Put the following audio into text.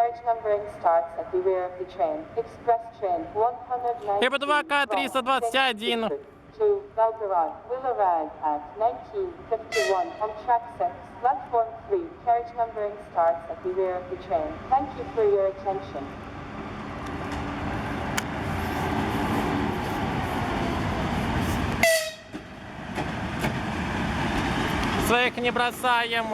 Carriage numbering starts at the rear of the train. Express train 190 ЭП2К-321 to Belgorod will arrive at 19:51 on track 6, platform 3. Carriage numbering starts at the rear of the train. Thank you for your attention. Своих не бросаем.